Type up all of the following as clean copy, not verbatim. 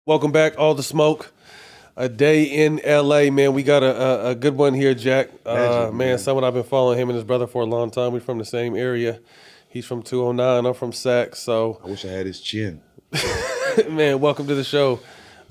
Welcome back, All the Smoke. A day in LA, man. We got a good one here, Jack. Man, someone I've been following him and his brother for a long time. We're from the same area. He's from 209. I'm from Stak. So, I wish I had his chin. man, welcome to the show.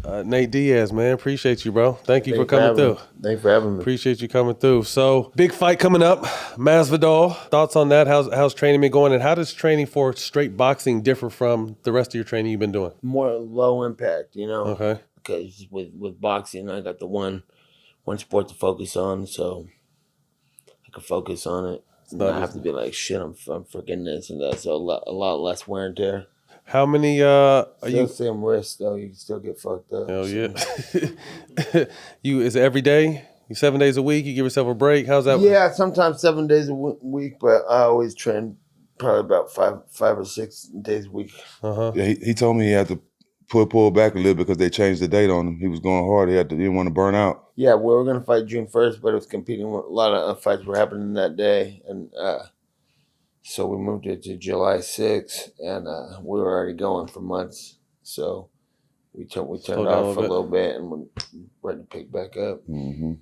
Nate Diaz, man. Appreciate you, bro. Thank you for coming through. Thanks for having me. Appreciate you coming through. So, big fight coming up. Masvidal. Thoughts on that? How's training been going? And how does training for straight boxing differ from the rest of your training you've been doing? More low impact, you know. Okay. Because with boxing, I got the one sport to focus on, so I can focus on it. Not have to be like, shit, I'm forgetting this and that. So a lot less wear and tear. How many are you? Same wrist though. You can still get fucked up. Hell yeah. Is it every day? You 7 days a week? You give yourself a break? How's that? Yeah, sometimes 7 days a week, but I always train probably about five or 6 days a week. Uh-huh. Yeah, he told me he had to pull back a little because they changed the date on him. He was going hard. He didn't want to burn out. Yeah, we were gonna fight June 1st, but it was competing with a lot of fights were happening that day, and so we moved it to July 6th, and we were already going for months. So we turned off for a little bit, and we're ready to pick back up. Mm-hmm.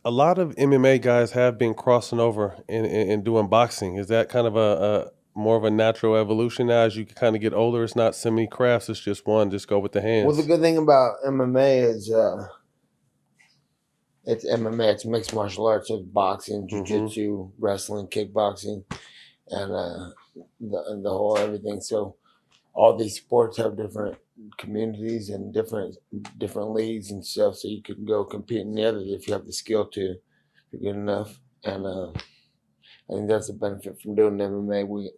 A lot of MMA guys have been crossing over and doing boxing. Is that kind of a more of a natural evolution now as you kind of get older? It's not so many crafts, it's just one. Just go with the hands. Well, the good thing about MMA is it's MMA. It's mixed martial arts. It's boxing, jiu-jitsu, wrestling, kickboxing, and the whole everything. So all these sports have different communities and different leagues and stuff. So you can go compete in the others if you have the skill to, if you're good enough. And I think that's the benefit from doing MMA.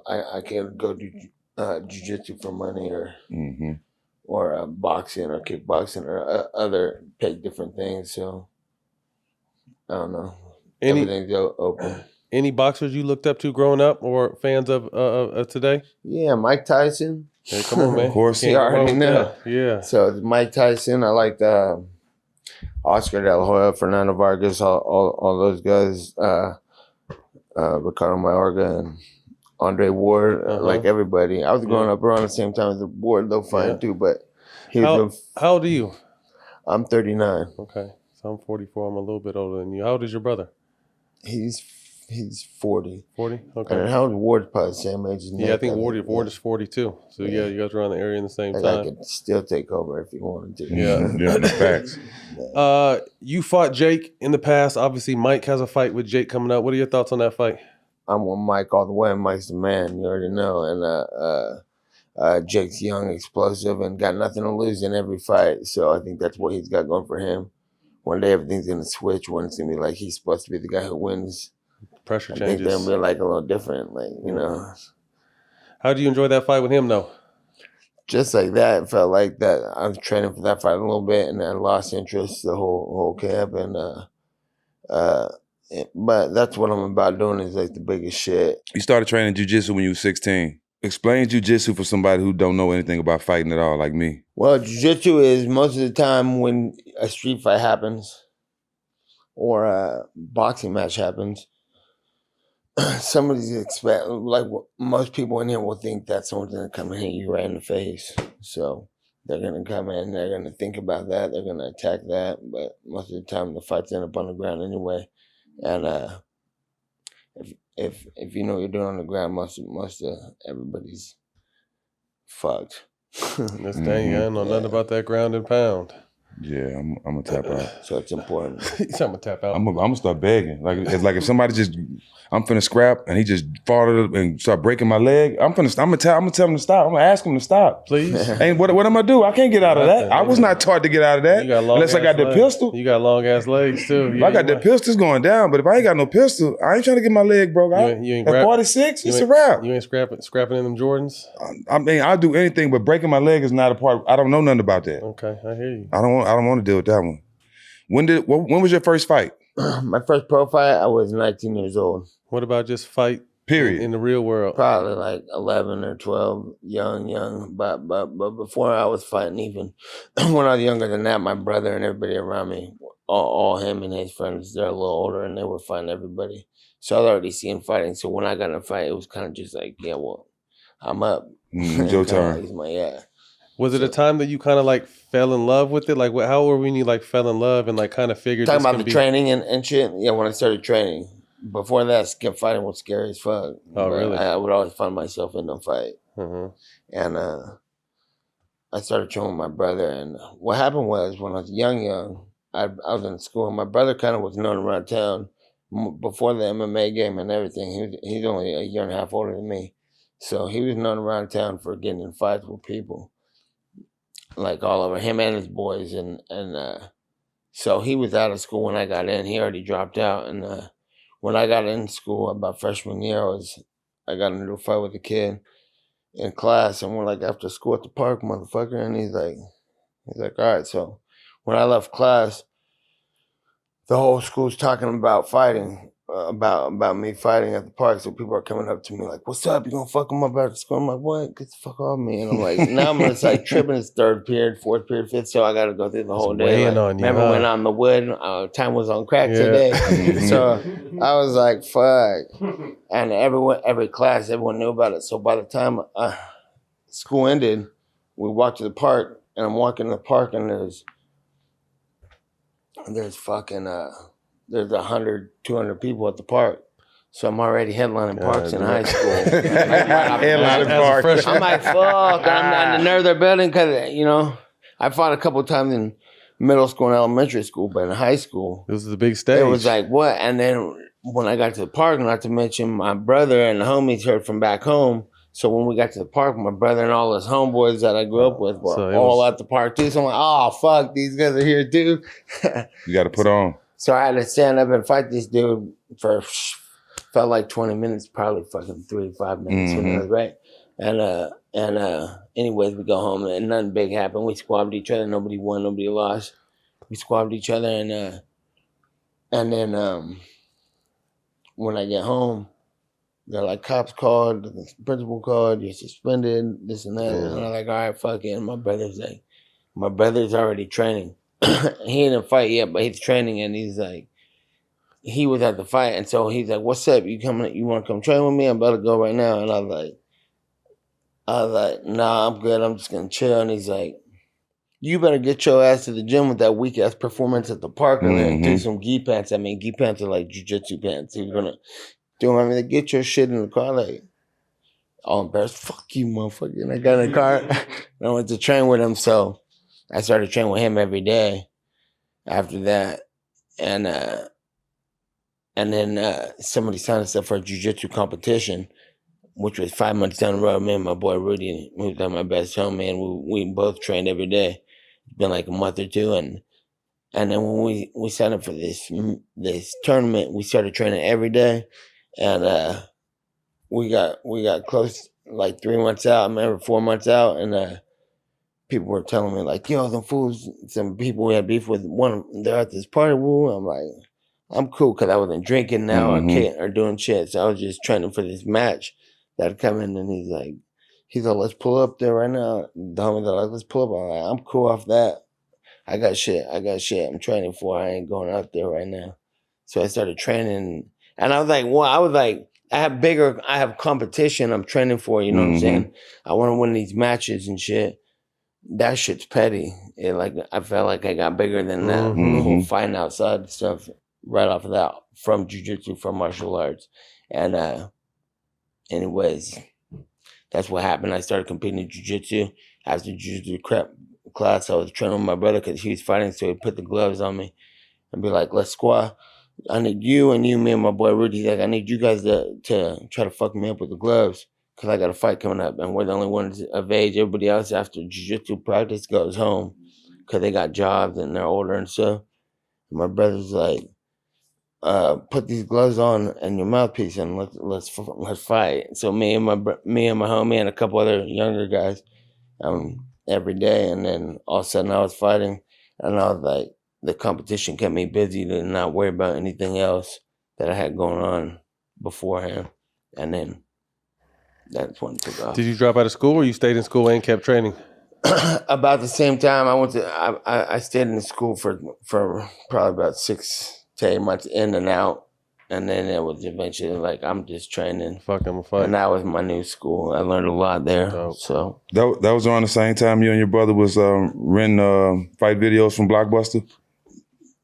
I can't go do jiu-jitsu for money or boxing or kickboxing or other pick different things. So I don't know. Everything's open. Any boxers you looked up to growing up or fans of today? Yeah, Mike Tyson. Hey, come on, man. Of course. You already know. Yeah. So Mike Tyson. I liked Oscar De La Hoya, Fernando Vargas, all those guys. Ricardo Mayorga and Andre Ward, like everybody. I was growing up around the same time as the Ward, though, fine too. But how old are you? I'm 39. Okay, so I'm 44. I'm a little bit older than you. How old is your brother? He's 40. 40? Okay. And how old Ward? Probably the same age as Nick. Yeah, I think Ward is 42. So yeah, you guys are around the area in the same time. I could still take over if you wanted to. Yeah, facts. You fought Jake in the past. Obviously, Mike has a fight with Jake coming up. What are your thoughts on that fight? I'm with Mike all the way. Mike's the man. You already know. And Jake's young, explosive, and got nothing to lose in every fight. So I think that's what he's got going for him. One day everything's gonna switch. One it's gonna be like he's supposed to be the guy who wins. Pressure I changes. think they'll be like a little different, like, you know. How do you enjoy that fight with him, though? Just like that, it felt like that. I was training for that fight a little bit, and I lost interest the whole camp, and but that's what I'm about doing is like the biggest shit. You started training jiu-jitsu when you were 16. Explain jiu-jitsu for somebody who don't know anything about fighting at all, like me. Well, jiu-jitsu is most of the time when a street fight happens or a boxing match happens, somebody's like most people in here will think that someone's gonna come and hit you right in the face. So they're gonna come in, they're gonna think about that, they're gonna attack that, but most of the time the fights end up on the ground anyway. And if you know what you're doing on the ground, most of everybody's fucked. This thing, I don't know nothing about that ground and pound. Yeah, I'm gonna tap out. So it's important. I'm gonna tap out. I'm gonna start begging. Like if somebody just, I'm finna scrap and he just followed and start breaking my leg. I'm gonna tell him to stop. I'm gonna ask him to stop, please. And what am I gonna do? I can't get out of that. I was not taught to get out of that unless I got the pistol. You got long ass legs too. If I got the pistol, it's going down. But if I ain't got no pistol, I ain't trying to get my leg broke out. You ain't at 46, it's a wrap. You ain't scrapping in them Jordans. I mean, I'll do anything, but breaking my leg is not a part. I don't know nothing about that. Okay, I hear you. I don't want to deal with that one. When was your first fight? My first pro fight, I was 19 years old. What about just fight? Period. In the real world? Probably like 11 or 12, young. But before I was fighting, even when I was younger than that, my brother and everybody around me, all him and his friends, they're a little older and they were fighting everybody. So I was already seeing fighting. So when I got in a fight, it was kind of just like, yeah, well, I'm up. It's your turn. Yeah. Was it a time that you kind of like fell in love with it? Like, how old were when you like fell in love and like kind of figured? Talking about the training and shit. Yeah, when I started training. Before that, fighting was scary as fuck. Oh, but really? I would always find myself in a fight. Uh-huh. And I started training with my brother. And what happened was when I was young, I was in school. And my brother kind of was known around town before the MMA game and everything. He's only a year and a half older than me. So he was known around town for getting in fights with people. Like all over him and his boys. And so he was out of school when I got in. He already dropped out. And when I got in school, about freshman year, I got into a fight with a kid in class, and we're like after school at the park, motherfucker. And he's like, all right. So when I left class, the whole school's talking about fighting, about me fighting at the park. So people are coming up to me like, "What's up? You gonna fuck him up after school?" I'm like, "What? Get the fuck off me!" And I'm like, now I'm just like tripping. It's third period, fourth period, fifth. So I got to go through the whole day. Like, on you, remember when on the wood, time was on crack today. So I was like, "Fuck!" And every class, everyone knew about it. So by the time school ended, we walked to the park, and I'm walking in the park, and there's fucking there's 100, 200 people at the park. So I'm already headlining parks in high school. Headlining parks. I'm like, fuck. I'm not the nerve of their building because, you know, I fought a couple of times in middle school and elementary school, but in high school, This is the big stage. it was like, what? And then when I got to the park, not to mention my brother and the homies heard from back home. So when we got to the park, my brother and all his homeboys that I grew up with were all at the park too. So I'm like, oh, fuck, these guys are here too. You got to put on. So I had to stand up and fight this dude for, felt like 20 minutes, probably fucking 3 to 5 minutes, when I was right. And anyways, we go home and nothing big happened. We squabbed each other. Nobody won, nobody lost. We squabbed each other, and then when I get home, they're like, cops called, the principal called, you're suspended, this and that. And I'm like, all right, fuck it. And my brother's already training. He didn't fight yet, but he's training, and he's like, he was at the fight, and so he's like, what's up? You want to come train with me? I'm about to go right now. And I was like, nah, I'm good. I'm just going to chill. And he's like, you better get your ass to the gym with that weak ass performance at the park and do some gi pants. I mean, gi pants are like jiu-jitsu pants. He's going to do them. I mean, get your shit in the car. Like, all embarrassed. Fuck you, motherfucker. And I got in the car and I went to train with him. So I started training with him every day after that. And then somebody signed us up for a jiu-jitsu competition, which was 5 months down the road. Me and my boy Rudy, who's my best homie, and we both trained every day. It's been like a month or two, and then when we signed up for this tournament, we started training every day, and we got close like 3 months out. I remember 4 months out, and people were telling me like, "Yo, some people we had beef with, they're at this party." Woo, I'm like, I'm cool because I wasn't drinking now or doing shit, so I was just training for this match that'd come in, and he's like, let's pull up there right now. The homies are like, let's pull up. I'm like, I'm cool off that. I got shit I'm training for. I ain't going out there right now. So I started training, and I was like, I have competition I'm training for, you know what I'm saying? I want to win these matches and shit. That shit's petty. I felt like I got bigger than that. The whole fighting outside stuff right off of that, from jiu-jitsu, from martial arts. And anyways, that's what happened. I started competing in jiu-jitsu. After jiu-jitsu class, I was training with my brother because he was fighting, so he put the gloves on me and be like, let's squat. I need you and me and my boy Rudy. Like, I need you guys to try to fuck me up with the gloves because I got a fight coming up, and we're the only ones of age. Everybody else after jiu-jitsu practice goes home because they got jobs and they're older and stuff. And my brother's like, put these gloves on and your mouthpiece, and let's fight. So me and my homie and a couple other younger guys, every day, and then all of a sudden I was fighting, and I was like, the competition kept me busy to not worry about anything else that I had going on beforehand, and then that's when it took off. Did you drop out of school, or you stayed in school and kept training? About the same time, I stayed in school for probably about 6 to 8 months in and out, And then it was eventually like, I'm just training. Fuck, I'm a fight. And that was my new school. I learned a lot there. Dope. So That was around the same time you and your brother was renting fight videos from Blockbuster?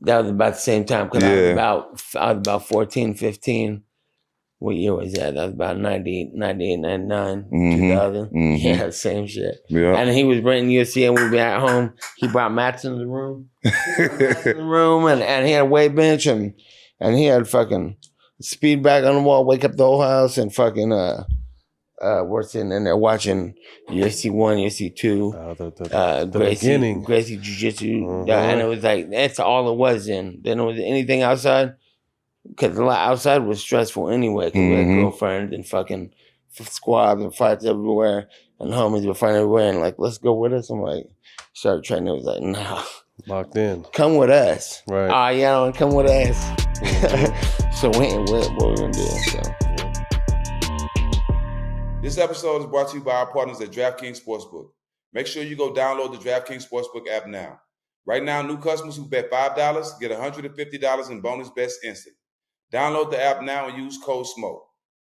that was about the same time because Yeah. I was about 14, 15. What year was that? That was about 98, 99, 2000. Yeah, same shit. Yeah. And he was renting UFC and we'd be at home. He brought mats in the room. And he had a weight bench and he had fucking speed bag on the wall, wake up the whole house and fucking we're sitting in there watching UFC 1, UFC 2, the Gracie, beginning. Gracie Jiu-Jitsu. And it was like, that's all it was then. Then it was anything outside. Because a lot outside was stressful anyway. Because we had girlfriends and fucking squads and fights everywhere. And homies were fighting everywhere. And like, let's go with us. I'm like, started training. It was like, nah. Locked in. Come with us. Right. Come with us. So what we're going to do. So. This episode is brought to you by our partners at DraftKings Sportsbook. Make sure you go download the DraftKings Sportsbook app now. Right now, new customers who bet $5 get $150 in bonus bets instant. Download the app now and use code SMOKE.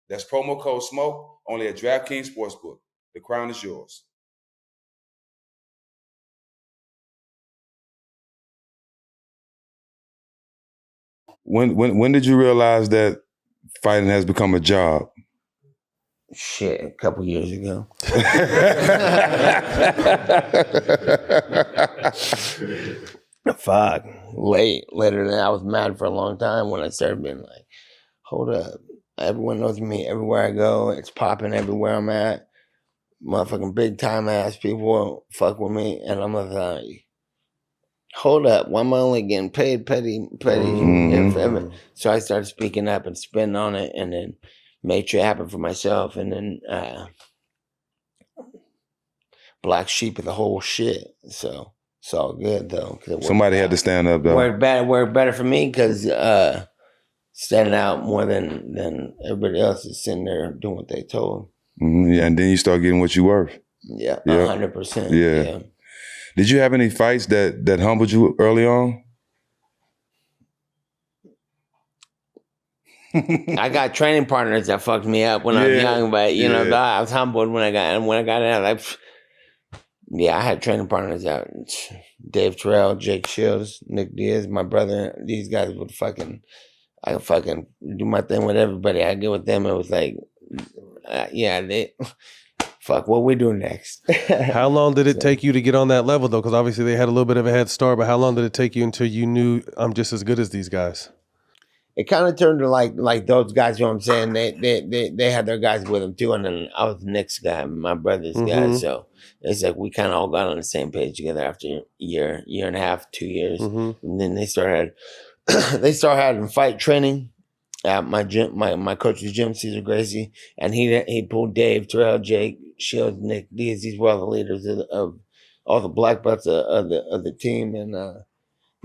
That's promo code SMOKE only at DraftKings Sportsbook. The crown is yours. When did you realize that fighting has become a job? Shit, a couple years ago. Fuck. Later than I was mad for a long time when I started being like, hold up. Everyone knows me everywhere I go. It's popping everywhere I'm at. Motherfucking big time ass people fuck with me. And I'm like, hold up. Why am I only getting paid petty? So I started speaking up and spinning on it and then made sure it happen for myself. And then black sheep of the whole shit. So it's all good though. Somebody had to stand up though. Worked better for me because standing out more than everybody else is sitting there doing what they told. Yeah, and then you start getting what you worth. Yeah, 100%. Yeah. Did you have any fights that humbled you early on? I got training partners that fucked me up when I was young, but you know, I was humbled when I got out. I had training partners that Dave Terrell, Jake Shields, Nick Diaz, my brother. These guys would I could fucking do my thing with everybody. I get with them. It was like, what we do next? How long did it take you to get on that level though? Because obviously they had a little bit of a head start, but how long did it take you until you knew I'm just as good as these guys? It kind of turned to like those guys, you know what I'm saying? They had their guys with them too, and then I was Nick's guy, my brother's guy. So it's like we kind of all got on the same page together after a year and a half, 2 years, and then they started having fight training at my gym, my coach's gym, Cesar Gracie, and he pulled Dave Terrell, Jake Shields, Nick Diaz. These were all the leaders of all the black belts of the team, and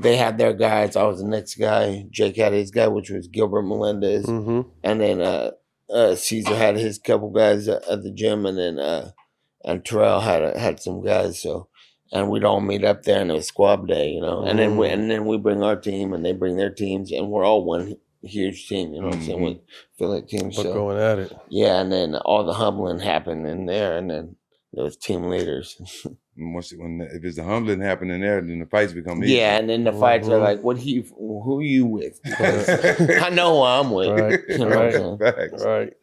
they had their guys. I was the next guy. Jake had his guy, which was Gilbert Melendez. And then Caesar had his couple guys at the gym. And then and Terrell had some guys. So, and we'd all meet up there and it was squad day, you know. And then we bring our team and they bring their teams. And we're all one huge team, you know what I'm saying, with affiliate teams. But so going at it. Yeah, and then all the humbling happened in there. And then there was team leaders. If it's the humbling happening there, then the fights become easy. Yeah, and then the fights are like, who are you with? I know who I'm with. Right, you know what I'm saying? Right.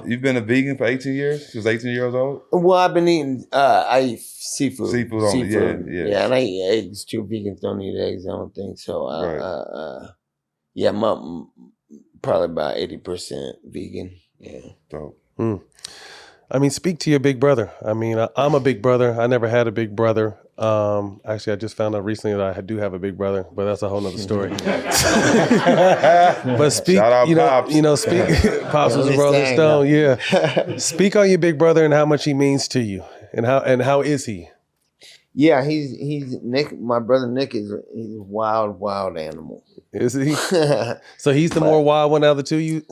You've been a vegan for 18 years? Since 18 years old? Well, I've been eating, I eat seafood. Seafood only, yeah. Yeah, and I eat eggs too. Vegans don't eat eggs, I don't think. So, probably about 80% vegan. Yeah. Dope. I mean, speak to your big brother. I mean, I'm a big brother. I never had a big brother. Actually, I just found out recently that I do have a big brother, but that's a whole nother story. But speak, Shout out Pops. Speak. Pops was a Rolling Stone. Yeah. Speak on your big brother and how much he means to you, and how is he? Yeah, he's Nick. My brother Nick he's a wild animal. Is he? So he's the more wild one out of the two. You.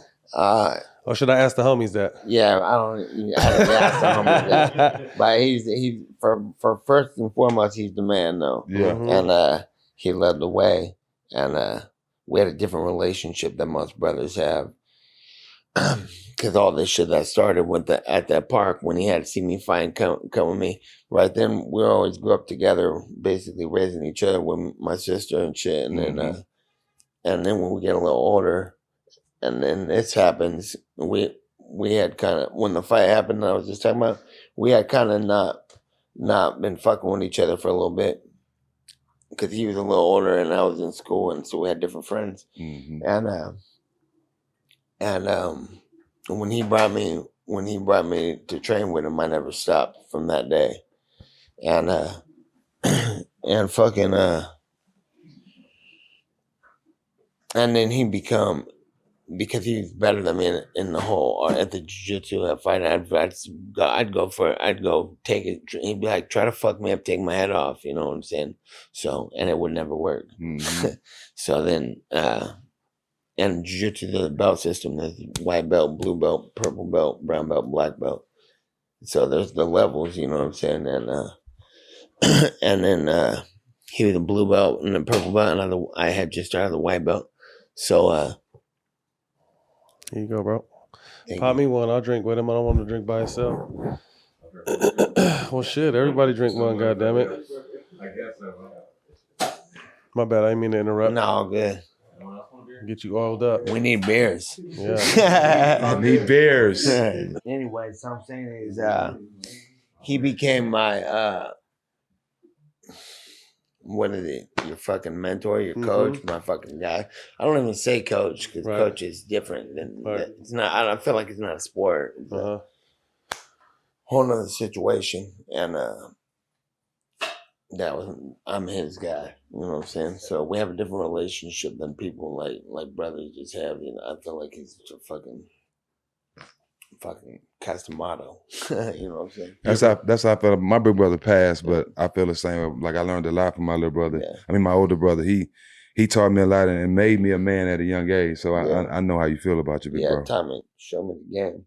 Or should I ask the homies that? Yeah, I don't ask the homies that. But he's for first and foremost, he's the man though. Yeah. And he led the way. And we had a different relationship than most brothers have. Because all this shit that started with at that park when he had to see me fight and come with me. Right then, we always grew up together, basically raising each other with my sister and shit. And then when we get a little older, and then this happens, we had kind of, when the fight happened, I was just talking about, we had kind of not been fucking with each other for a little bit. Because he was a little older and I was in school, and so we had different friends. And when he brought me to train with him, I never stopped from that day. And and fucking and then he because he was better than me in the whole at the jiu-jitsu fight. I'd go take it. He'd be like, try to fuck me up, take my head off. You know what I'm saying? So, and it would never work. So then, and jiu-jitsu, the belt system, there's white belt, blue belt, purple belt, brown belt, black belt. So there's the levels, you know what I'm saying? And and then he was a blue belt and a purple belt, and I had just started the white belt. So here you go, bro. Pop me one. I'll drink with him. I don't want to drink by himself. Well, shit. Everybody drink one, goddammit. My bad. I didn't mean to interrupt. No, good. Get you oiled up. We need beers. Yeah. I need beers. Anyway, so I'm saying is he became my what is it? Your fucking mentor, your coach, my fucking guy. I don't even say coach because coach is different than it's not. I don't feel like it's not a sport. It's a whole nother situation, and I'm his guy. You know what I'm saying? So we have a different relationship than people like brothers just have. You know, I feel like he's just a fucking Castomato. You know what I'm saying? That's how I felt. My big brother passed, but I feel the same. Like I learned a lot from my little brother. Yeah. I mean, my older brother. He taught me a lot and made me a man at a young age. So I know how you feel about your big bro. Taught me, show me the game.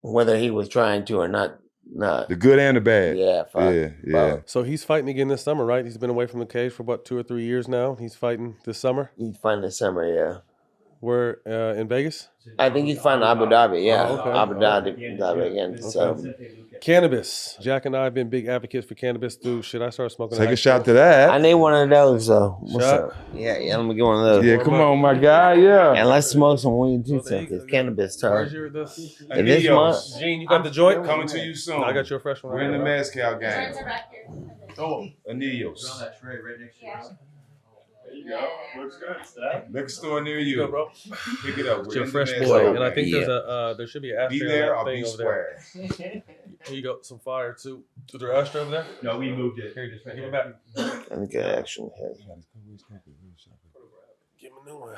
Whether he was trying to or not. The good and the bad. Yeah, yeah. So he's fighting again this summer, right? He's been away from the cage for about 2 or 3 years now. He's fighting this summer. He's fighting this summer, yeah. Where in Vegas? I think he's fighting Abu Dhabi, yeah. Oh, okay. Abu Dhabi again. Okay. So cannabis. Jack and I have been big advocates for cannabis through shit. I started smoking. Take a shot to that. I need one of those though. What's shot? up? Yeah, let me get one of those. Yeah, come on, my guy. Yeah. And let's smoke some weed too. It's cannabis time. Where's your this month? Gene, you got the joint? Coming to you soon. I got your fresh one. We're in the Mezcal game. Oh, Anillos. on that tray right next to you. There you go. Looks good, Stak. Next store near you. Go, bro. Pick it up. It's your fresh boy. And I think there should be an Be ashtray there on or that be thing over square. there. Here you go. Some fire too. Is there an ashtray over there? No, we moved it. Here, just give it back. I think I actually have. Give him a new one.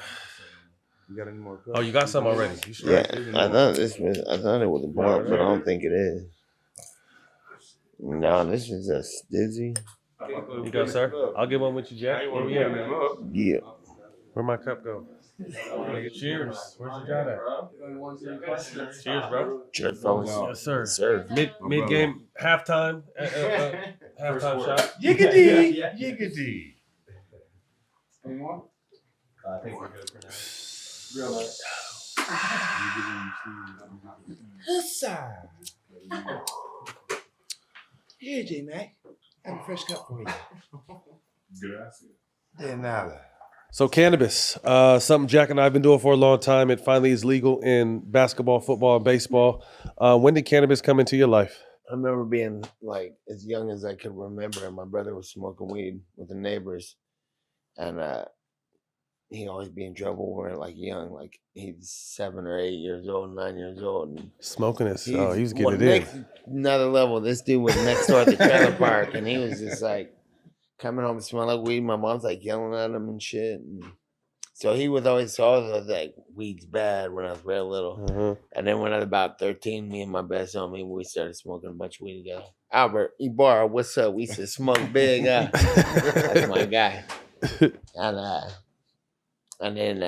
You got any more cups? Oh, you got some already. You Yeah, I thought it was a blunt, but I don't think it is. No, this is a Stizzy. You go, sir. I'll get one with you, Jack. Where we at? Yeah. Where'd my cup go? Cheers. Where's your job at? Cheers, bro. Cheers, fellas. Yes, sir. Yes, sir. Mid game, halftime, halftime shot. Yiggity, yiggity. I think we're good for now. Real nice. Here, J Mac. I have a fresh cup for you. Gracias. De nada. So cannabis, something Jack and I have been doing for a long time. It finally is legal in basketball, football, and baseball. When did cannabis come into your life? I remember being like as young as I could remember, and my brother was smoking weed with the neighbors, and he always be in trouble when like young, like he's 7 or 8 years old, 9 years old, and Smoking this. He was getting it in. Another level. This dude was next door at the trailer park, and he was just like coming home smelling like weed. My mom's like yelling at him and shit. And so he was always like, weed's bad when I was real little. And then when I was about 13, me and my best homie, we started smoking a bunch of weed together. Albert, Ibarra, what's up? We used to smoke big. That's my guy. And then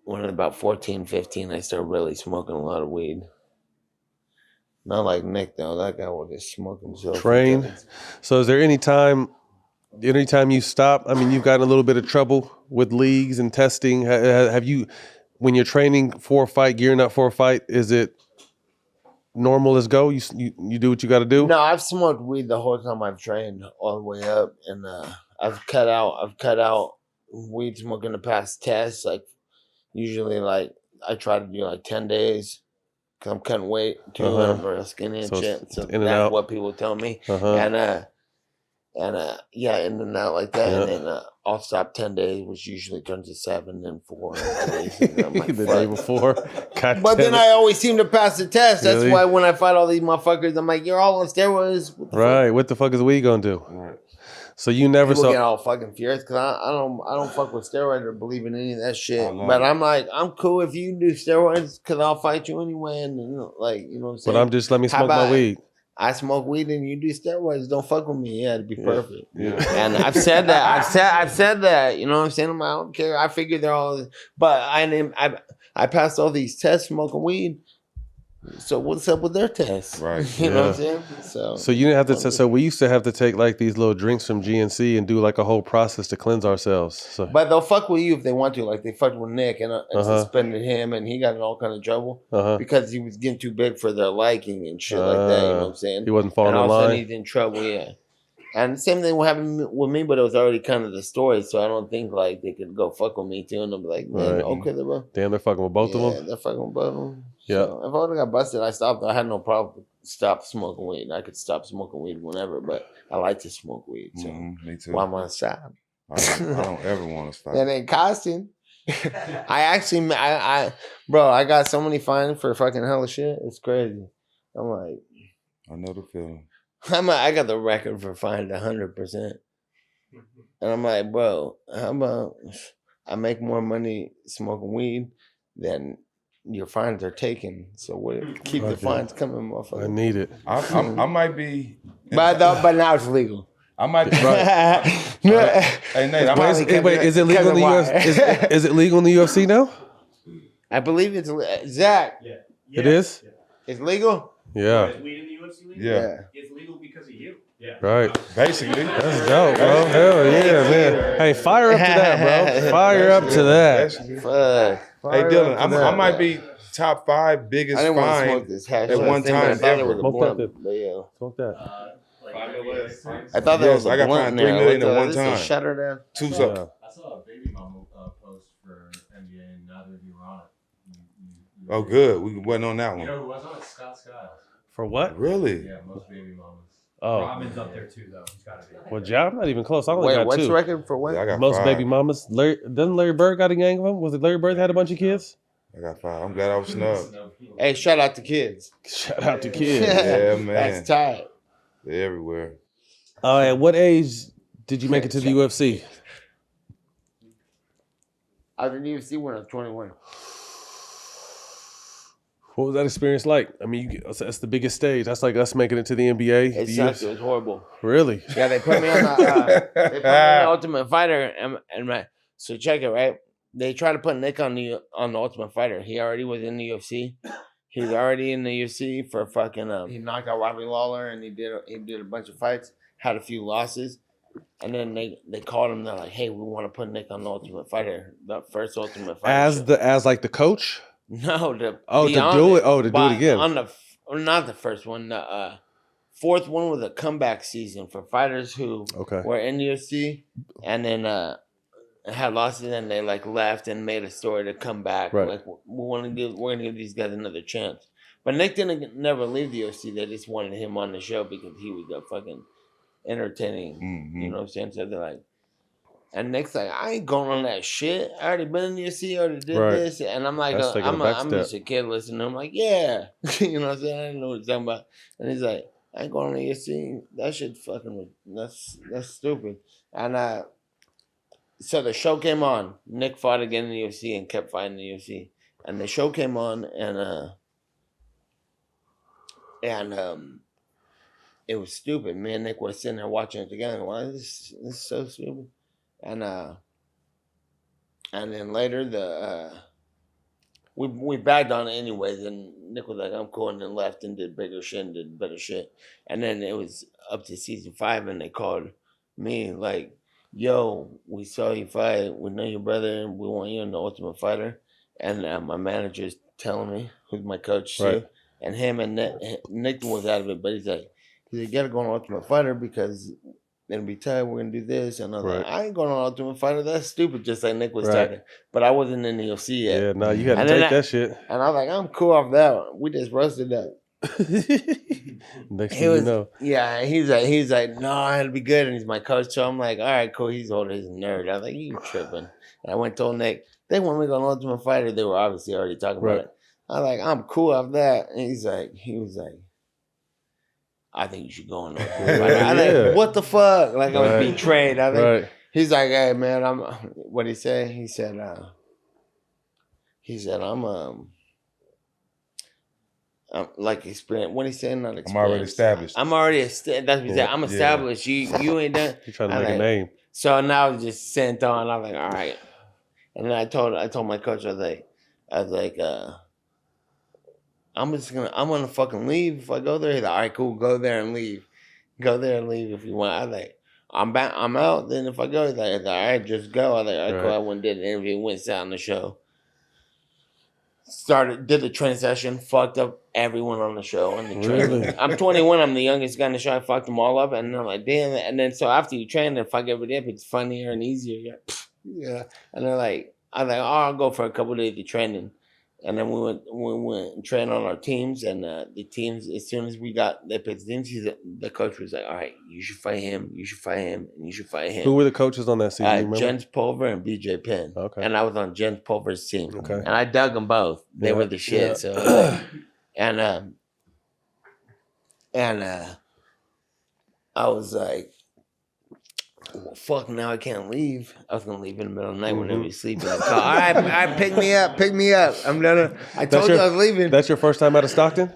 when I was about 14, 15, I started really smoking a lot of weed. Not like Nick, though. That guy was just smoking himself. Trained. So is there any time anytime you stop, I mean, you've gotten a little bit of trouble with leagues and testing. Have you, when you're training for a fight, gearing up for a fight, is it normal as go? You do what you got to do? No, I've smoked weed the whole time I've trained all the way up, and I've cut out weed smoking the past tests. Like usually, like I try to do like 10 days because I'm cutting weight too, and I'm real skinny and So it's shit. So in and that's out. what people tell me, Uh-huh. and yeah, in and out like that, Yeah. and then I'll stop 10 days, which usually turns to 7 and 4 days. And I'm like, The fuck. day before. God But damn then it. I always seem to pass the test. That's Really? why when I fight all these motherfuckers, I'm like, you're all on steroids. What the fuck? Right. What the fuck is we gonna do? Right. So you never People saw. get all fucking furious because I don't fuck with steroids or believe in any of that shit. I love But it. I'm like, I'm cool if you do steroids because I'll fight you anyway. And you know, like, you know what I'm saying? But I'm just let me How smoke my about- weed. I smoke weed and you do steroids. Don't fuck with me. Yeah, it'd be perfect. Yeah. And I've said that. I've said that. You know what I'm saying? I don't care. I figure they're all. But I passed all these tests smoking weed. So what's up with their tests? Right. You know what I'm Yeah. saying? So you didn't have to. So we used to have to take like these little drinks from GNC and do like a whole process to cleanse ourselves. So But they'll fuck with you if they want to. Like they fucked with Nick and Uh-huh. suspended him, and he got in all kind of trouble uh-huh. because he was getting too big for their liking and shit like that. You know what I'm saying? He wasn't falling And all in of a sudden line. he's in trouble. Yeah. And the same thing will happen with me, but it was already kind of the story, so I don't think like they could go fuck with me too, and I'm like, man, Right. okay, bro. Damn, they're fucking with both of them. They're fucking with both of them. Yeah. So if I would have got busted, I stopped. I had no problem stop smoking weed. I could stop smoking weed whenever, but I like to smoke weed. So Me too. why am I gonna stop? I don't ever want to stop. That ain't costing. I actually, bro, I got so many fines for fucking hella shit. It's crazy. I'm like, I know the feeling. I got the record for fined 100%. And I'm like, bro, how about I make more money smoking weed than your fines are taken? So what? Keep the Okay. fines coming, I motherfucker. need it. I might be. But now it's legal. I might be. Right. Hey Nate, I Probably might. Wait, is it legal in the Because of UFC? Is it legal in the UFC now? I believe it's Zach. Yeah. It is. It's legal. Yeah. Is weed in the UFC legal? Yeah. It's legal because of you. Yeah. Right. Basically. That's dope, bro. Hell yeah, man. Hey, fire up to that, bro. Fire up to that. Fuck. Hey Fire Dylan, up to that. I might be top 5 biggest I didn't want to fine. smoke this hash at one thing, but I time thought it ever. was a Smoke blunt, that. but yeah. Smoke that. I thought that Yes, was a I got blunt fined in $3 there. million What at the- one this is time. Shutter there. Two's Yeah. up. I saw a baby mama post for NBA, and neither of you were on it. You Oh, good. We wasn't on that You know one. who was on it? Scott Skiles. For what? Really? Yeah, most baby mamas. Oh, Robin's up there too, though. He's got to be. well, Joe, I'm not even close. I only Wait, got what's 2. the record for what? Yeah, I got Most 5. baby mamas. Doesn't Larry Bird got a gang of them? Was it Larry Bird that had a bunch of kids? I got 5. I'm glad I was snubbed. Hey, shout out to kids. Shout out to kids. Yeah, man. That's tight. They're everywhere. At what age did you make it to the UFC? I was in UFC when I was 21. What was that experience like? I mean, that's the biggest stage. That's like us making it to the NBA. It the sucked. UFC. It was horrible. Really? Yeah, they put me on the Ultimate Fighter, so check it, right? They tried to put Nick on the Ultimate Fighter. He already was in the UFC. He's already in the UFC for fucking. He knocked out Robbie Lawler, and he did a bunch of fights. Had a few losses, and then they called him. They're like, "Hey, we want to put Nick on the Ultimate Fighter, the first Ultimate Fighter." As like the coach? No, to To be on do it. Oh, to do but it again. on not the first one. The fourth one was a comeback season for fighters who Okay. were in UFC and then had losses and they like left and made a story to come back. Right. Like we're gonna give these guys another chance. But Nick didn't never leave the UFC. They just wanted him on the show because he was a fucking entertaining. Mhm. You know what I'm saying? So they're like. And Nick's like, I ain't going on that shit. I already been in the UFC, I already did Right. this. And I'm like, That's taking a back I'm step. just a kid listening. I'm like, yeah. You know what I'm saying? I didn't know what he's talking about. And he's like, I ain't going on the UFC. That shit fucking, that's stupid. And so the show came on. Nick fought again in the UFC and kept fighting in the UFC. And the show came on and it was stupid. Me and Nick were sitting there watching it together. Why this is so stupid? And then later we bagged on it anyways, and Nick was like, I'm cool, and then left and did bigger shit and did better shit. And then it was up to season 5 and they called me like, yo, we saw you fight. We know your brother, and we want you in the Ultimate Fighter. And my manager's telling me, who's my coach too, Right. and him and Nick was out of it, but he's like, you got to go on Ultimate Fighter because it'll be tight. We're gonna do this, and I was Right. like, I ain't going on Ultimate Fighter. That's stupid. Just like Nick was Right. talking, but I wasn't in the UFC yet. Yeah, no, you had to And then take that shit. And I was like, I'm cool off that one. We just roasted that. Next He thing was, you know. yeah. He's like, no, it'll be good, and he's my coach. So I'm like, all right, cool. He's older. He's a nerd. I was like, you tripping? And I went to Nick. They want me to go on Ultimate Fighter. They were obviously already talking Right. about it. I was like, I'm cool off that. And he was like, I think you should go on Ultimate Fighter. I was like, what the fuck? Like I was Right. betrayed. I think Right. he's like, hey man, what he say? He said, I'm like experienced. What he said? Not experienced. I'm already established. I'm already that's what he said. I'm established. You ain't done. You trying to I make a like- name. So now I was just sent on. I was like, all right. And then I told my coach, I was like, I'm gonna fucking leave if I go there. He's like, all right, cool, go there and leave. Go there and leave if you want. I was like, I'm out. Then if I go, he's like, all right, just go. I was like, all right, cool. Right. I went and did an interview, went sat on the show. Did the train session, fucked up everyone on the show. And the train. Really? I'm 21. I'm the youngest guy in the show. I fucked them all up, and I'm like, damn. And then so after you train and fuck everybody up, it's funnier and easier. Yeah. And they're like, I was like, oh, I'll go for a couple of days of training. And then we went and trained on our teams, and the teams, as soon as they picked the teams, the coach was like, all right, you should fight him, you should fight him, and you should fight him. Who were the coaches on that season? You remember? Jens Pulver and BJ Penn. Okay. And I was on Jens Pulver's team. Okay. And I dug them both. They Yeah. were the shit. Yeah. So, I was like, well, fuck, now I can't leave. I was going to leave in the middle of the night when everybody's sleeping. Like, all right, pick me up. I'm done. I told you I was leaving. That's your first time out of Stockton?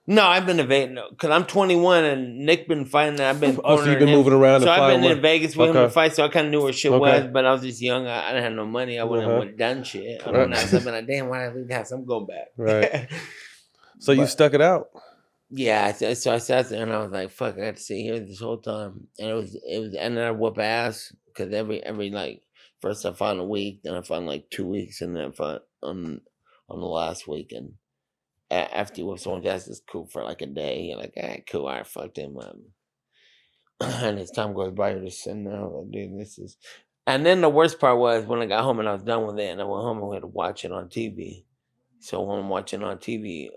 No, I've been to Vegas because I'm 21 and Nick been fighting. I've been. Oh, so you've been him. moving around. So and I've been flying in Vegas with him Okay. to fight, so I kind of knew where shit Okay. was. But I was just young. I didn't have no money. I wouldn't have done shit. I don't know. So I've been like, damn, why did I leave the house? I'm going back. Right. So you stuck it out. Yeah. So I sat there and I was like, fuck, I got to sit here this whole time, and it was, and then I whoop ass because every like first I fought in a week, then I fought in like 2 weeks, and then I fought on the last week, and after you whip someone's ass, it's cool for like a day. You're like, all right, cool, all right, fuck him up. And as time goes by, you're just sitting there like, dude, this is. And then the worst part was when I got home and I was done with it, and I went home and we had to watch it on TV. So when I'm watching on TV,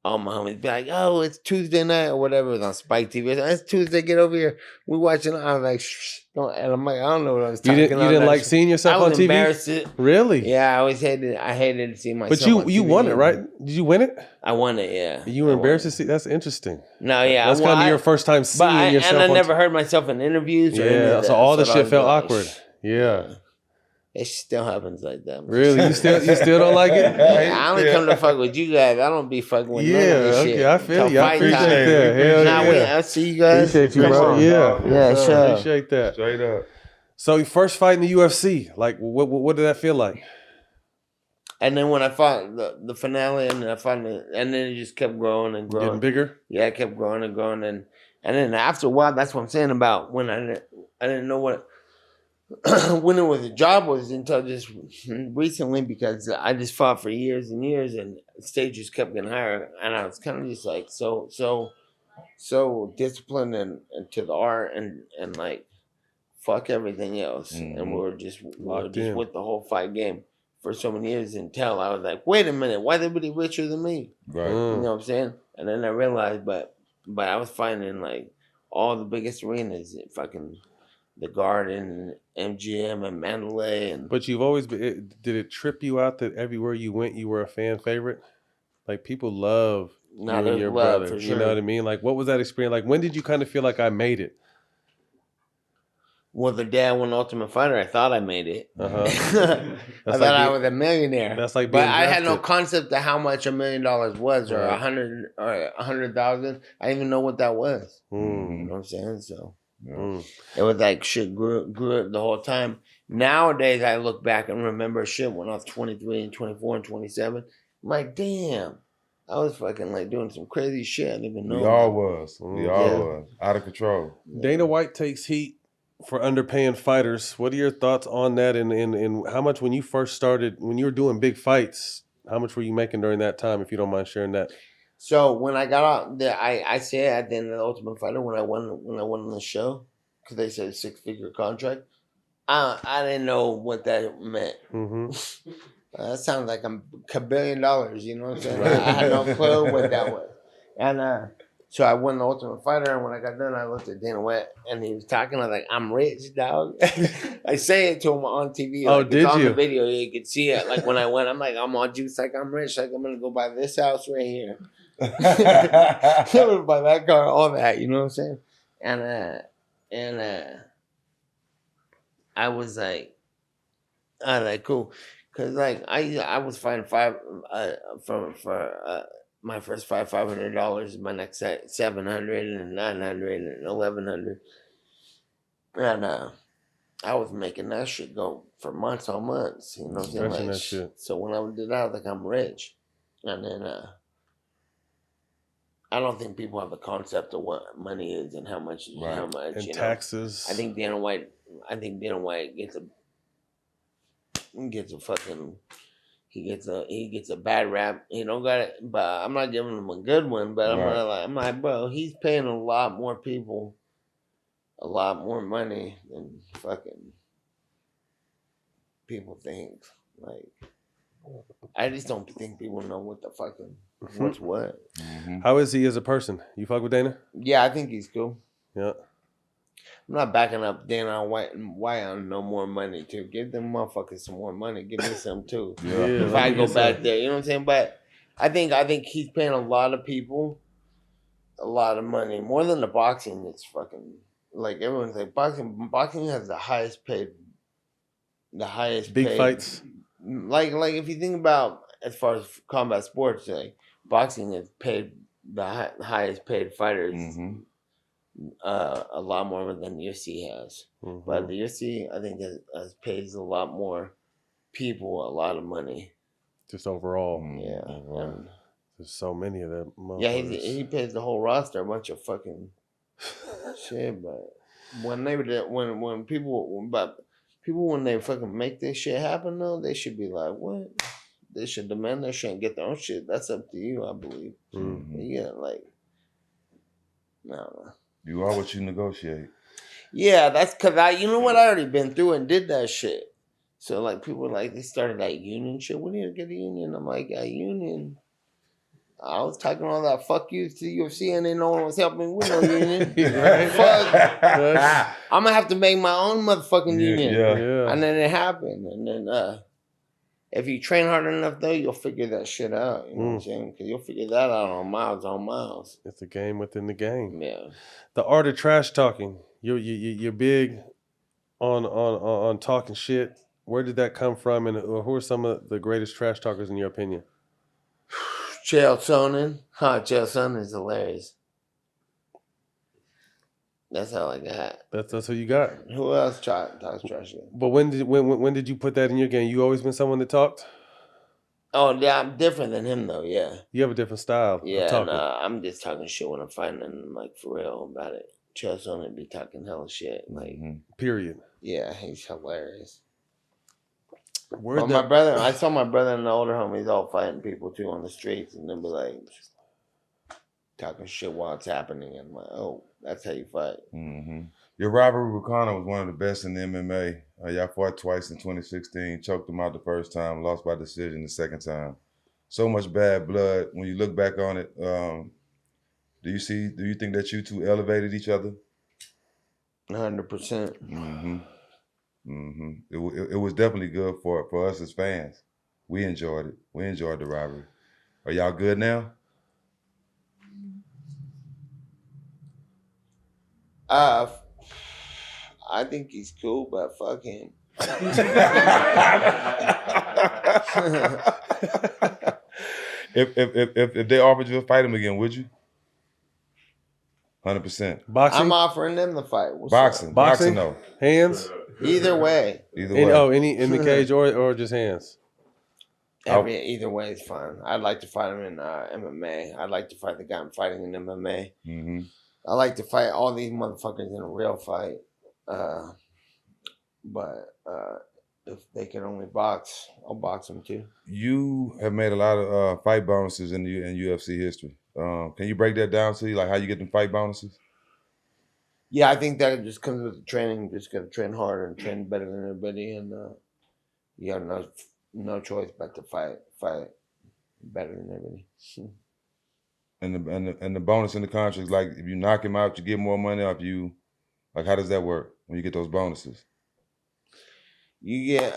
all my homies be like, oh, it's Tuesday night or whatever. It was on Spike TV. I said, it's Tuesday, get over here. We watching. I was like, shh. And I'm like, I don't know what I was You talking didn't like seeing yourself I on was TV? embarrassed. Really? Yeah, I always hated to see myself. But on you TV. won it, right? Did you win it? I won it, yeah. You were I won embarrassed it. to see? That's interesting. No, yeah. That's kind of your first time seeing yourself and I on never heard myself in interviews. Or any Yeah, of so that, all the I shit was felt like, awkward. Yeah. It still happens like that. Really? You still don't like it? I only come to fuck with you guys. I don't be fucking with none of Yeah, this shit. okay, I feel Till you. I fight appreciate time. that. Hell Nah, yeah. I see you guys. Appreciate you, Come bro. on. Yeah. Yeah, sure. Appreciate that. Straight up. So your first fight in the UFC, like what did that feel like? And then when I fought the finale, and I fought, and then it just kept growing and growing. Getting bigger? Yeah, it kept growing and growing, and then after a while, that's what I'm saying about when I didn't know what when it was a job was until just recently, because I just fought for years and years, and stages kept getting higher, and I was kind of just like so disciplined and to the art and like fuck everything else, and we were just Locked in. with the whole fight game for so many years until I was like, wait a minute, why is everybody richer than me? Right. You know what I'm saying? And then I realized, but I was fighting in like all the biggest arenas, fucking the Garden, MGM, and Mandalay, and But you've always been. Did it trip you out that everywhere you went, you were a fan favorite? Like people love you and there's your love, brother. for You know what I mean? Like, what was that experience? Like, when did you kind of feel like I made it? well, the day I won Ultimate Fighter, I thought I made it. Uh-huh. I That's thought like I being- was a millionaire. That's like but being I had no drafted. concept of how much $1 million was, or Right. 100 or 100,000. I didn't even know what that was. You Mm, know what I'm saying? So mm. it was like shit grew the whole time. Nowadays, I look back and remember shit when I was 23 and 24 and 27. I'm like, damn, I was fucking like doing some crazy shit I didn't even know. We all about. was. We all Yeah. was. Out of control. Dana White takes heat for underpaying fighters. What are your thoughts on that? And how much, when you first started, when you were doing big fights, how much were you making during that time, if you don't mind sharing that? So when I got out, I say at the end of the Ultimate Fighter when I won on the show, because they said 6-figure contract. I didn't know what that meant. Mm-hmm. That sounds like $1 billion. You know what I'm saying? I had no clue what that was. And so I won the Ultimate Fighter, and when I got done, I looked at Dana White, and he was talking. I was like, "I'm rich, dog." I say it to him on TV. Oh, like, did it's on you? the video. You could see it. Like when I went, I'm like, I'm on juice. Like I'm rich. Like I'm gonna go buy this house right here. I'm gonna buy that car, all that. You know what I'm saying? And I was like, cool. Cause like I was fighting for my first fight $500, my next set $700 and $900 and $1,100, and I was making that shit go for months on months. You know what I'm saying? Stretching Like, that shit. so when I did that, I was like, I'm rich, and then I don't think people have a concept of what money is and how much And you know. taxes. I think Dana White gets a fucking. He gets a bad rap. He don't got it, but I'm not giving him a good one. But Right. I'm like, bro, he's paying a lot more people, a lot more money than fucking people think. Like, I just don't think people know what the fucking what's what. Mm-hmm. How is he as a person? You fuck with Dana? Yeah, I think he's cool. Yeah. I'm not backing up Dana White on no more money too. Give them motherfuckers some more money. Give me some too. Yeah. If let I me go get back some. there, you know what I'm saying? But I think he's paying a lot of people a lot of money, more than the boxing. It's fucking like everyone's like boxing. Boxing has the highest paid Big fights. Like if you think about as far as combat sports, like boxing has paid the highest paid fighters. Mm-hmm. A lot more than the UFC has. Mm-hmm. But the UFC, I think, has pays a lot more people a lot of money. Just overall. Yeah. And, There's so many of them. yeah, he pays the whole roster a bunch of fucking shit. But when they fucking make this shit happen, though, they should be like, what? They should demand that shit and get their own shit. That's up to you, I believe. Mm-hmm. Yeah, like, no. You are what you negotiate. Yeah, that's because you know what? I already been through and did that shit. So, like, people like, they started like union shit. We need to get a union. I'm like, a union? I was talking all that fuck you to the UFC and then no one was helping me with no union. Right. Fuck. I'm going to have to make my own motherfucking union. Yeah. And then it happened. And then, if you train hard enough, though, you'll figure that shit out. You know what I'm saying? Because you'll figure that out on miles. It's a game within the game. Yeah. The art of trash talking. You're big on talking shit. Where did that come from, and who are some of the greatest trash talkers in your opinion? Chael Sonnen. Chael Sonnen is hilarious. That's all I got. That's who you got. Who else talks trash? But when did you put that in your game? You always been someone that talked? Oh, yeah, I'm different than him, though, yeah. You have a different style of Yeah, talking. nah, I'm just talking shit when I'm fighting and, like, for real about it. Chael Sonnen be talking hella shit. Like, Period. yeah, he's hilarious. Where'd Well, I saw my brother and the older homies all fighting people, too, on the streets, and they'll be, like, talking shit while it's happening. And I'm like, oh, that's how you fight. Mm-hmm. Your rivalry with Conor was one of the best in the MMA. Y'all fought twice in 2016, choked him out the first time, lost by decision the second time. So much bad blood. When you look back on it, do you think that you two elevated each other? 100%. Mm-hmm. Mm-hmm. It was definitely good for us as fans. We enjoyed it. We enjoyed the rivalry. Are y'all good now? I think he's cool, but fuck him. If they offered you to fight him again, would you? 100%. Boxing? I'm offering them the fight. Boxing, no. Hands? Either way. Either way. Any in the cage or just hands? Either way is fine. I'd like to fight him in MMA. I'd like to fight the guy I'm fighting in MMA. Mm-hmm. I like to fight all these motherfuckers in a real fight. But if they can only box, I'll box them too. You have made a lot of fight bonuses in UFC history. Can you break that down to you, like how you get them fight bonuses? Yeah, I think that it just comes with the training. Just got to train harder and train better than everybody, and you got no choice but to fight better than everybody. And the bonus in the contract is like if you knock him out, you get more money. Or if you like, how does that work when you get those bonuses? You get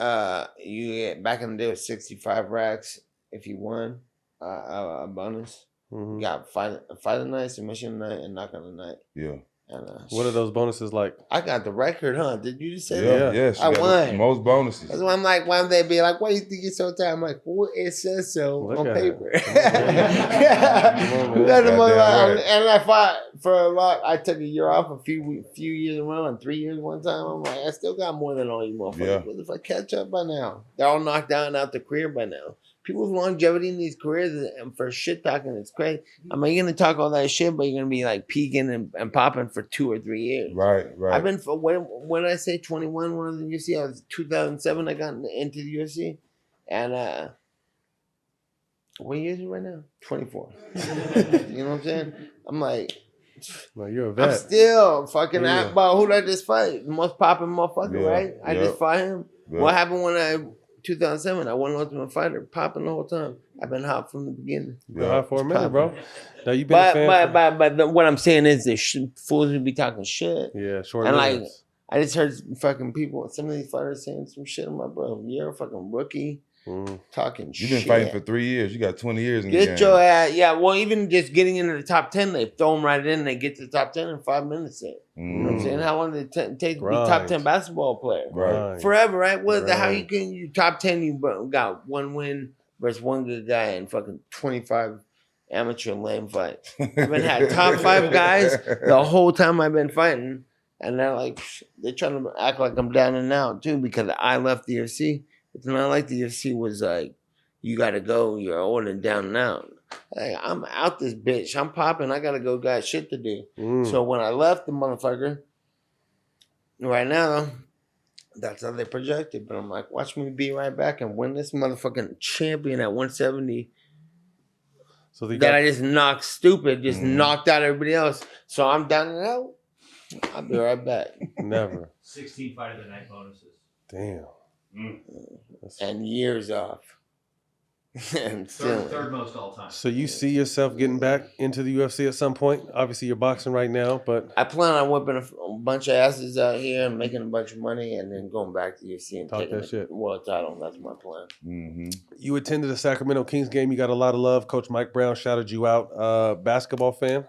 back in the day with 65 racks if you won a bonus. Mm-hmm. You got fight a night, submission night, and knock on the night. Yeah. And, what are those bonuses like? I got the record, huh? Did you just say Yeah, that? yes. I won. The most bonuses. That's why I'm like, why they be like, why you think you're so tired? I'm like, well, it says so on paper. Right. And I fought for a lot. I took a year off a few years in a row and 3 years one time. I'm like, I still got more than all you motherfuckers. Yeah. What if I catch up by now? They're all knocked down and out the career by now. People's longevity in these careers and for shit talking, it's crazy. I mean, you're gonna talk all that shit, but you're gonna be like peaking and popping for 2 or 3 years. Right. I've been for when I say 21 when I was in UFC, I was 2007. I got into the UFC, and what year is it right now? 24. You know what I'm saying? I'm like, well, you're a vet. I'm still fucking Yeah. at about who did I just fight? The most popping motherfucker, Yeah, right? I just fought him. Yeah. What happened when 2007, I won Ultimate Fighter, popping the whole time. I've been hot from the beginning. You've been hot for a minute, bro. Now you've been a fan But what I'm saying is the fools would be talking shit. yeah, short And lived. like, I just heard fucking people, some of these fighters saying some shit. I'm like, bro, you're a fucking rookie talking shit. You've been fighting for 3 years. You got 20 years in the game. Get your ass, yeah. Well, even just getting into the top 10, they throw them right in. They get to the top 10 in 5 minutes. You know what I'm saying? How long did it take to be top 10 basketball player? Right. Forever, right? How you top 10? You got one win versus one good guy and fucking 25 amateur lame fights. I've been had top 5 guys the whole time I've been fighting, and they're like, they're trying to act like I'm down and out too because I left the UFC. It's not like the UFC was like, you gotta go, you're old and down and out. Like, I'm out this bitch. I'm popping. I gotta go, got shit to do. So when I left the motherfucker, right now, that's how they projected. But I'm like, watch me be right back and win this motherfucking champion at 170. So That I just knocked stupid, just knocked out everybody else. So I'm down and out. I'll be right back. never. 16 fight of the night bonuses. Damn. And years off. And still. Third most all time. So you see yourself getting back into the UFC at some point? Obviously, you're boxing right now, but I plan on whipping a bunch of asses out here and making a bunch of money and then going back to UFC and taking the world title. That's my plan. You attended the Sacramento Kings game. You got a lot of love. Coach Mike Brown shouted you out. Basketball fan?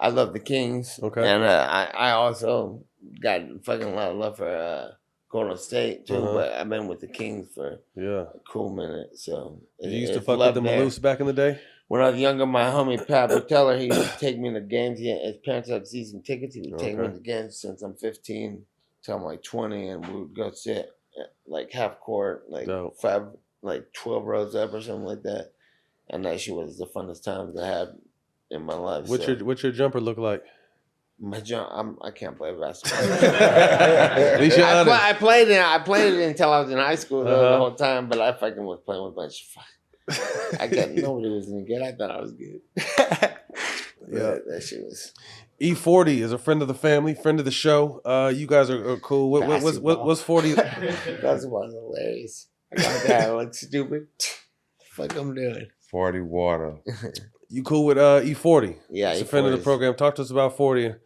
I love the Kings. Okay. And I also got fucking a lot of love for Golden State too, but I've been with the Kings for a cool minute. So you used to fuck with the Maloofs back in the day? When I was younger, my homie Pat Butteller, he used to take me to games. His parents had season tickets. He would take me to games since I'm 15 till I'm like 20, and we would go sit at like half court, like 12 rows up or something like that. And that shit was the funnest times I had in my life. What's your jumper look like? My jump, I can't play basketball. At least you're honest. I played it until I was in high school the whole time, but I fucking was playing with a bunch of nobody was any good. I thought I was good. That shit was. E40 is a friend of the family, friend of the show. You guys are cool. What's 40? Basketball is hilarious. I got that. I look stupid. The fuck I'm doing. 40 water. You cool with E40? Yeah, he's a friend of the program. Talk to us about 40 and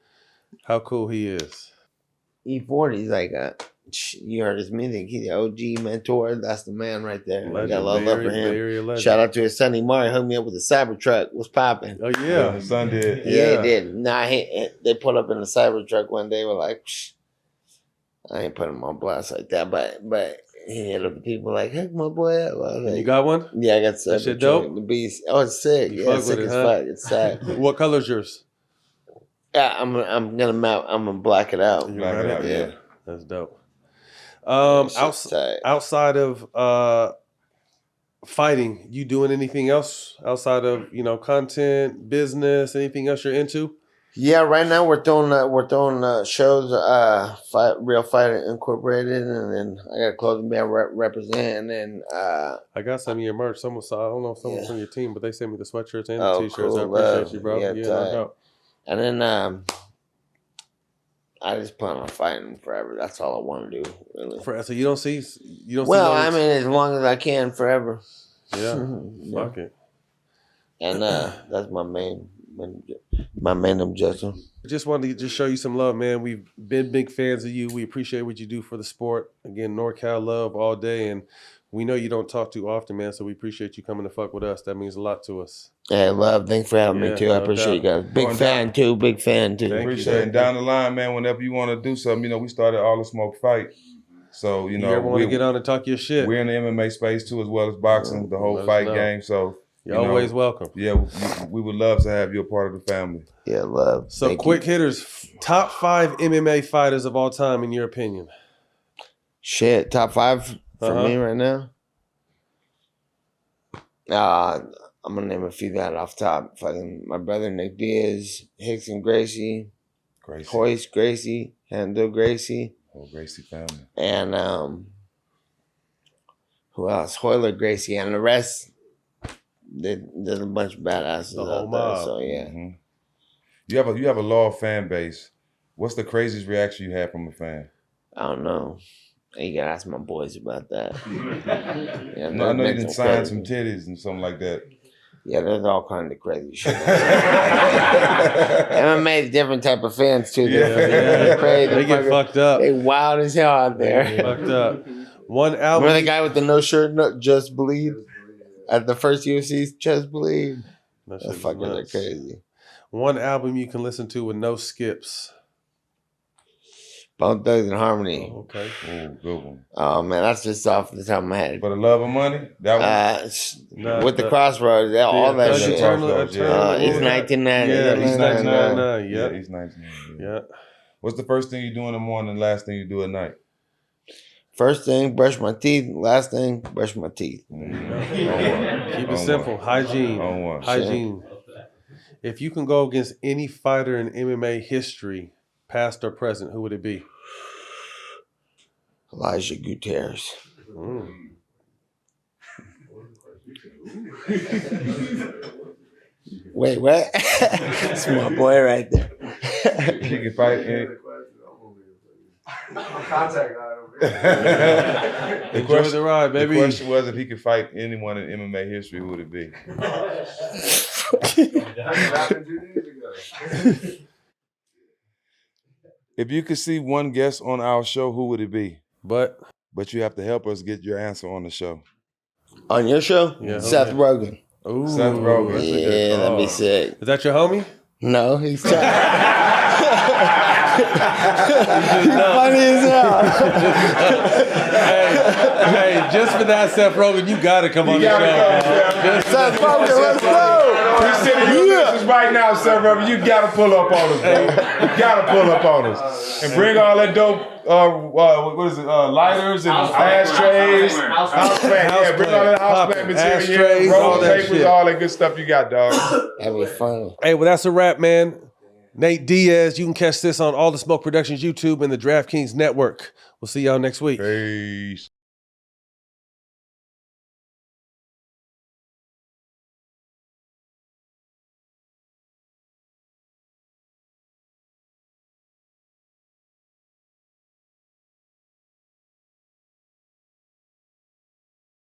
how cool he is. E40 is like you heard his music. He's the OG mentor. That's the man right there. I got a lot of love for him. Shout out to his son, Mari. Hooked me up with a Cybertruck. What's popping? Oh yeah, his son did. Yeah, he did. Nah, they pulled up in the Cybertruck one day. We're like, I ain't putting him on blast like that, but he hit up the people like, "Heck, my boy." Like, you got one? Yeah, I got Cybertruck. That shit dope. The beast. Oh, it's sick. You sick as fuck. It's sad. What color's yours? Yeah, I'm gonna black it out. Yeah. That's dope. Outside of fighting, you doing anything else outside of content, business, anything else you're into? Yeah, right now we're throwing shows, Real Fighter Incorporated, and then I got a clothing brand represent, and then I got some of your merch. Someone saw. I don't know if someone from your team, but they sent me the sweatshirts and the oh, t-shirts. cool, I appreciate love. you, bro. Yeah, Yeah, tight. no doubt. And then I just plan on fighting forever. That's all I want to do, really. So you don't see. Well, I mean, as long as I can, forever. Yeah, fuck it. And that's my main objective. I just wanted to show you some love, man. We've been big fans of you. We appreciate what you do for the sport. Again, NorCal love all day, and we know you don't talk too often, man. So we appreciate you coming to fuck with us. That means a lot to us. Hey, love. Thanks for having me too. I appreciate you guys. Big fan too. Appreciate it. And down the line, man, whenever you want to do something, we started All the Smoke Fight. So, you ever want to get on and talk your shit? We're in the MMA space too, as well as boxing, the whole fight game. So you're always welcome. Yeah, we would love to have you a part of the family. Yeah, love. So quick hitters, top 5 MMA fighters of all time in your opinion. Shit, top 5 for me right now. I'm gonna name a few that off top. Fucking my brother Nick Diaz, Hickson Gracie, Hoist Gracie, Handel Gracie. Whole Gracie family. And who else? Hoyler Gracie, and the rest. There's a bunch of badasses out there. So yeah. Mm-hmm. You have a loyal fan base. What's the craziest reaction you had from a fan? I don't know. You gotta ask my boys about that. I know you didn't sign some titties and something like that. Yeah, there's all kinds of crazy shit. MMA is different type of fans too. They're crazy. They get fucked up. They wild as hell out there. They get fucked up. One album. Remember the guy with the no shirt, just bleed? At the first UFC's Just Bleed. Those fuckers are crazy. One album you can listen to with no skips. Bone Thugs and Harmony. Oh, okay. Oh, good one. Oh man, that's just off the top of my head. For the Love of Money? That one? With the Crossroads, all that shit. East 1990. Yeah, East 1999. Yeah, East 1999. Yeah. What's the first thing you do in the morning and last thing you do at night? First thing, brush my teeth. Last thing, brush my teeth. Keep it simple. Hygiene. Hygiene. If you can go against any fighter in MMA history, past or present, who would it be? Elijah Gutierrez. Wait, what? That's my boy right there. He can fight any... Contact guy over here. The question was if he could fight anyone in MMA history, who would it be? If you could see one guest on our show, who would it be? But you have to help us get your answer on the show. On your show? Yeah, Seth Rogen. Ooh, Seth Rogen. Yeah, that'd be sick. Is that your homie? No, he's funny as hell. hey, just for that, Seth Rogen, you gotta come on the show. Seth Rogen, let's go. We're sitting here right now, Seth Rogen. You gotta pull up on us, bro. You gotta pull up on us. And bring all that dope, what is it, lighters and ashtrays. House plant. Yeah, bring all that house plant material, roll papers, all that good stuff you got, dog. That'd be fun. Hey, well, that's a wrap, man. Nate Diaz, you can catch this on All the Smoke Productions YouTube and the DraftKings Network. We'll see y'all next week. Peace.